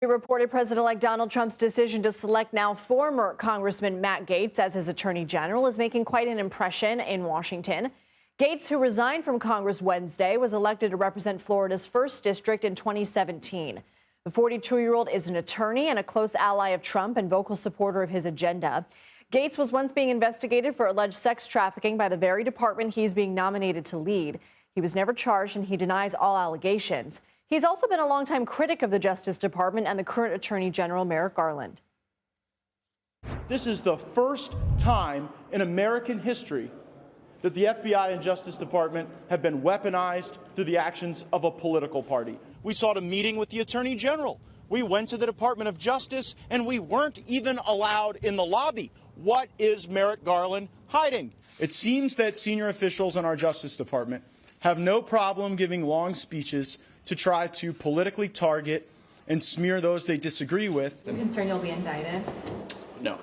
We reported President-elect Donald Trump's decision to select now former Congressman Matt Gaetz as his attorney general is making quite an impression in Washington. Gaetz, who resigned from Congress Wednesday, was elected to represent Florida's 1st District in 2017. The 42-year-old is an attorney and a close ally of Trump and vocal supporter of his agenda. Gaetz was once being investigated for alleged sex trafficking by the very department he's being nominated to lead. He was never charged and he denies all allegations. He's also been a longtime critic of the Justice Department and the current Attorney General, Merrick Garland. This is the first time in American history that the FBI and Justice Department have been weaponized through the actions of a political party. We sought a meeting with the Attorney General. We went to the Department of Justice, and we weren't even allowed in the lobby. What is Merrick Garland hiding? It seems that senior officials in our Justice Department have no problem giving long speeches to try to politically target and smear those they disagree with. Are you concerned you'll be indicted? No.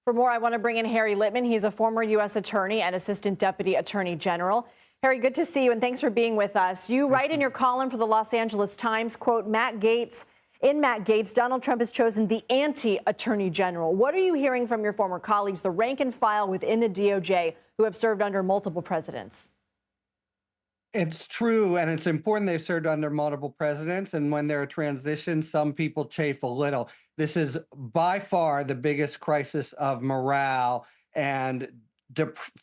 For more, I want to bring in Harry Litman. He's a former U.S. attorney and assistant deputy attorney general. Harry, good to see you, and thanks for being with us. You write in your column for the Los Angeles Times, quote, in Matt Gaetz, Donald Trump has chosen the anti-attorney general. What are you hearing from your former colleagues, the rank and file within the DOJ, who have served under multiple presidents? It's true, and it's important they've served under multiple presidents, and when there are transitions, some people chafe a little. This is by far the biggest crisis of morale and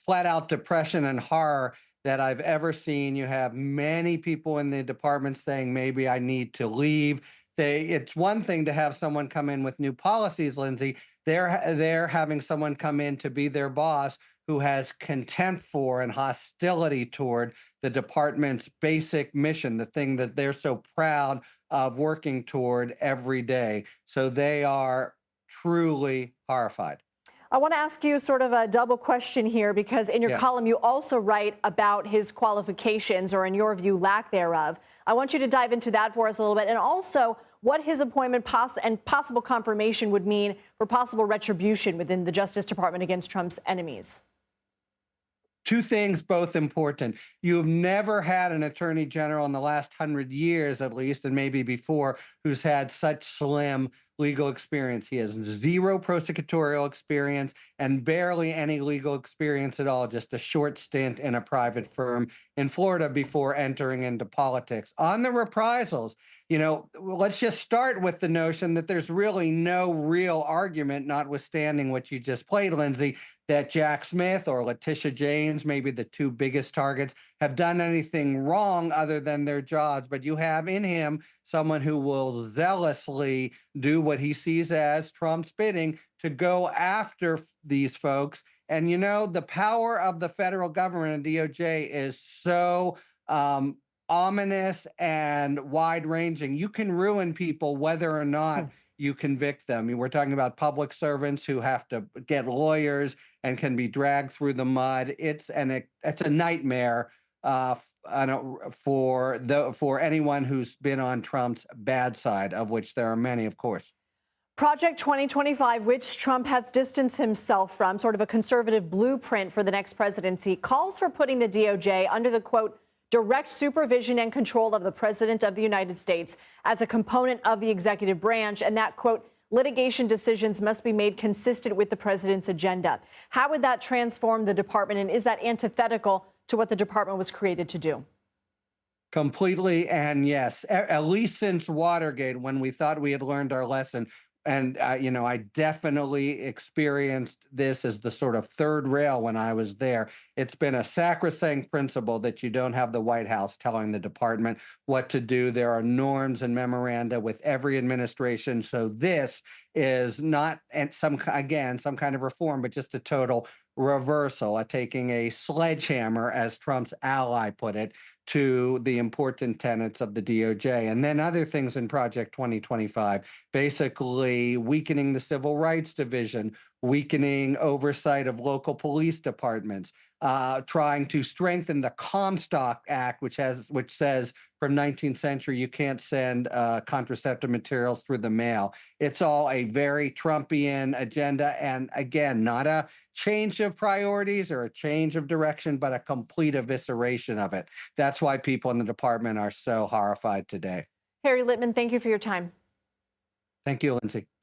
flat-out depression and horror that I've ever seen. You have many people in the department saying, maybe I need to leave. It's one thing to have someone come in with new policies, Lindsay. They're having someone come in to be their boss who has contempt for and hostility toward the department's basic mission, the thing that they're so proud of working toward every day. So they are truly horrified. I want to ask you sort of a double question here, because in your column, you also write about his qualifications, or in your view, lack thereof. I want you to dive into that for us a little bit, and also what his appointment and possible confirmation would mean for possible retribution within the Justice Department against Trump's enemies. Two things, both important. You've never had an attorney general in the last 100 years, at least, and maybe before, who's had such slim legal experience. He has zero prosecutorial experience and barely any legal experience at all, just a short stint in a private firm in Florida before entering into politics. On the reprisals, let's just start with the notion that there's really no real argument, notwithstanding what you just played, Lindsay, that Jack Smith or Letitia James, maybe the two biggest targets, have done anything wrong other than their jobs. But you have in him someone who will zealously do what he sees as Trump's bidding to go after these folks. And, the power of the federal government and DOJ is so ominous and wide-ranging. You can ruin people whether or not you convict them. We're talking about public servants who have to get lawyers and can be dragged through the mud. It's a nightmare for anyone who's been on Trump's bad side, of which there are many, of course. Project 2025, which Trump has distanced himself from, sort of a conservative blueprint for the next presidency, calls for putting the DOJ under the, quote, direct supervision and control of the President of the United States as a component of the executive branch, and that, quote, litigation decisions must be made consistent with the president's agenda. How would that transform the department, and is that antithetical to what the department was created to do? Completely, and yes, at least since Watergate, when we thought we had learned our lesson. And, I definitely experienced this as the sort of third rail when I was there. It's been a sacrosanct principle that you don't have the White House telling the department what to do. There are norms and memoranda with every administration. So this is not some kind of reform, but just a total reversal, taking a sledgehammer, as Trump's ally put it, to the important tenets of the DOJ. And then other things in Project 2025, basically weakening the Civil Rights Division, weakening oversight of local police departments, trying to strengthen the Comstock Act, which says from 19th century you can't send contraceptive materials through the mail. It's all a very Trumpian agenda, and again, not a change of priorities or a change of direction, but a complete evisceration of it. That's why people in the department are so horrified today. Harry Litman, thank you for your time. Thank you, Lindsay.